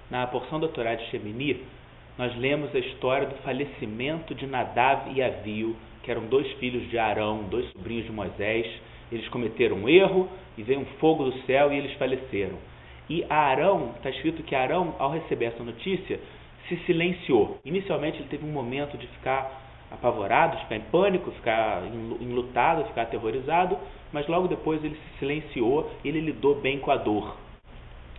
na porção da Torá de Shemini, nós lemos a história do falecimento de Nadav e Avihu, que eram dois filhos de Arão, dois sobrinhos de Moisés. Eles cometeram um erro e veio um fogo do céu e eles faleceram. E Arão, está escrito que Arão, ao receber essa notícia, se silenciou. Inicialmente ele teve um momento de ficar apavorado, de ficar em pânico, ficar enlutado, ficar aterrorizado, mas logo depois ele se silenciou e ele lidou bem com a dor.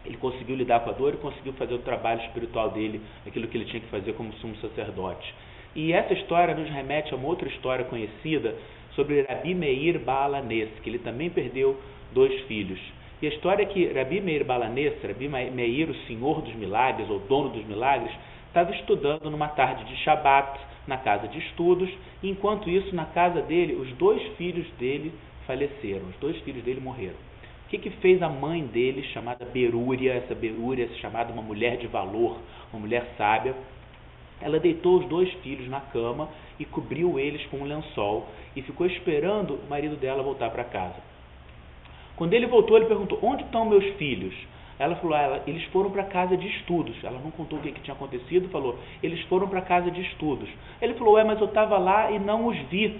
Ele conseguiu lidar com a dor e conseguiu fazer o trabalho espiritual dele, aquilo que ele tinha que fazer como sumo sacerdote. E essa história nos remete a uma outra história conhecida sobre Rabi Meir Baal Hanes, que ele também perdeu dois filhos. E a história é que Rabi Meir Baal Hanes, Rabi Meir, o senhor dos milagres, ou dono dos milagres, estava estudando numa tarde de Shabat, na casa de estudos, e enquanto isso, na casa dele, os dois filhos dele faleceram, os dois filhos dele morreram. O que fez a mãe dele, chamada Berúria, essa Berúria, chamada uma mulher de valor, uma mulher sábia? Ela deitou os dois filhos na cama e cobriu eles com um lençol e ficou esperando o marido dela voltar para casa. Quando ele voltou, ele perguntou: onde estão meus filhos? Ela falou: eles foram para a casa de estudos. Ela não contou o que tinha acontecido, falou: eles foram para a casa de estudos. Ele falou: mas eu estava lá e não os vi.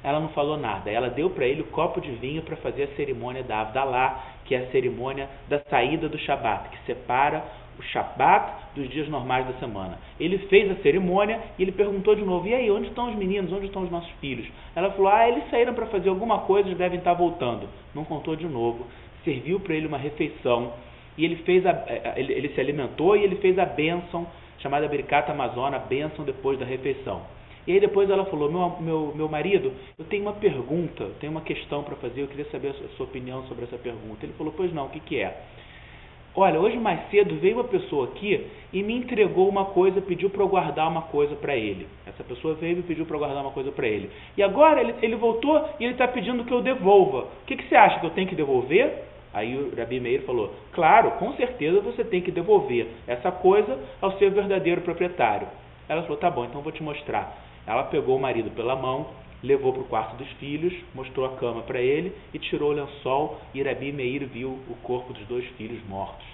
Ela não falou nada. Ela deu para ele o copo de vinho para fazer a cerimônia da Avdalá, que é a cerimônia da saída do Shabat, que separa o Shabat dos dias normais da semana. Ele fez a cerimônia e ele perguntou de novo: e aí, onde estão os meninos? Onde estão os nossos filhos? Ela falou: eles saíram para fazer alguma coisa, eles devem estar voltando. Não contou de novo. Serviu para ele uma refeição e ele se alimentou e ele fez a bênção, chamada Birkat Hamazon, a bênção depois da refeição. E aí depois ela falou: meu marido, eu tenho uma pergunta, eu tenho uma questão para fazer, eu queria saber a sua opinião sobre essa pergunta. Ele falou: pois não, o que é? Olha, hoje mais cedo veio uma pessoa aqui e me entregou uma coisa, pediu para eu guardar uma coisa para ele. Essa pessoa veio e pediu para eu guardar uma coisa para ele. E agora ele voltou e ele está pedindo que eu devolva. O que você acha, que eu tenho que devolver? Aí o Rabi Meir falou: claro, com certeza você tem que devolver essa coisa ao seu verdadeiro proprietário. Ela falou: tá bom, então eu vou te mostrar. Ela pegou o marido pela mão, levou para o quarto dos filhos, mostrou a cama para ele e tirou o lençol, e Rabi Meir viu o corpo dos dois filhos mortos.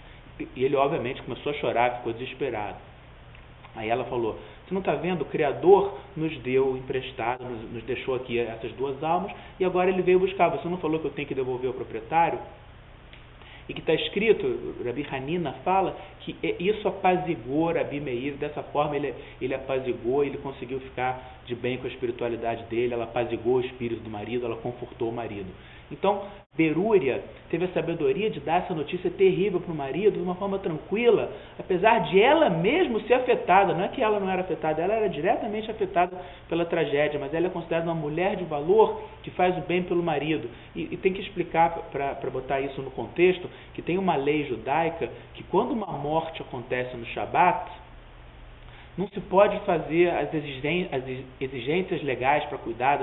E ele obviamente começou a chorar, ficou desesperado. Aí ela falou: você não está vendo? O Criador nos deu emprestado, nos deixou aqui essas duas almas, e agora ele veio buscar. Você não falou que eu tenho que devolver ao proprietário? E que está escrito, Rabi Hanina fala, que isso apazigou Rabi Meir, dessa forma ele apazigou, ele conseguiu ficar de bem com a espiritualidade dele, ela apazigou o espírito do marido, ela confortou o marido. Então, Berúria teve a sabedoria de dar essa notícia terrível para o marido de uma forma tranquila, apesar de ela mesma ser afetada. Não é que ela não era afetada, ela era diretamente afetada pela tragédia, mas ela é considerada uma mulher de valor que faz o bem pelo marido. E tem que explicar, para botar isso no contexto, que tem uma lei judaica que quando uma morte acontece no Shabat, não se pode fazer as exigências legais para cuidar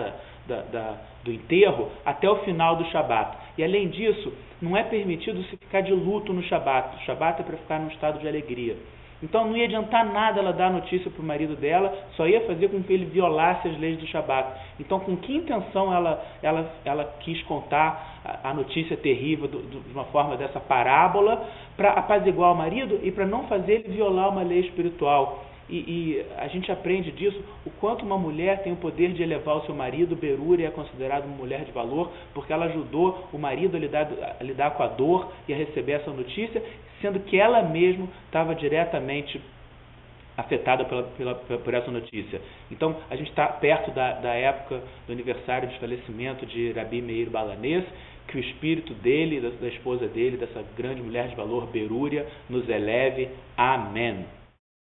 do enterro até o final do Shabat. E além disso, não é permitido se ficar de luto no Shabat. O Shabat é para ficar num estado de alegria. Então não ia adiantar nada ela dar a notícia para o marido dela, só ia fazer com que ele violasse as leis do Shabat. Então com que intenção ela quis contar a notícia terrível de uma forma dessa parábola, para apaziguar o marido e para não fazer ele violar uma lei espiritual. E a gente aprende disso, o quanto uma mulher tem o poder de elevar o seu marido. Berúria é considerada uma mulher de valor, porque ela ajudou o marido a lidar com a dor e a receber essa notícia, sendo que ela mesma estava diretamente afetada por essa notícia. Então, a gente está perto da época do aniversário de falecimento de Rabi Meir Baal Hanes, que o espírito dele, da esposa dele, dessa grande mulher de valor, Berúria, nos eleve. Amém.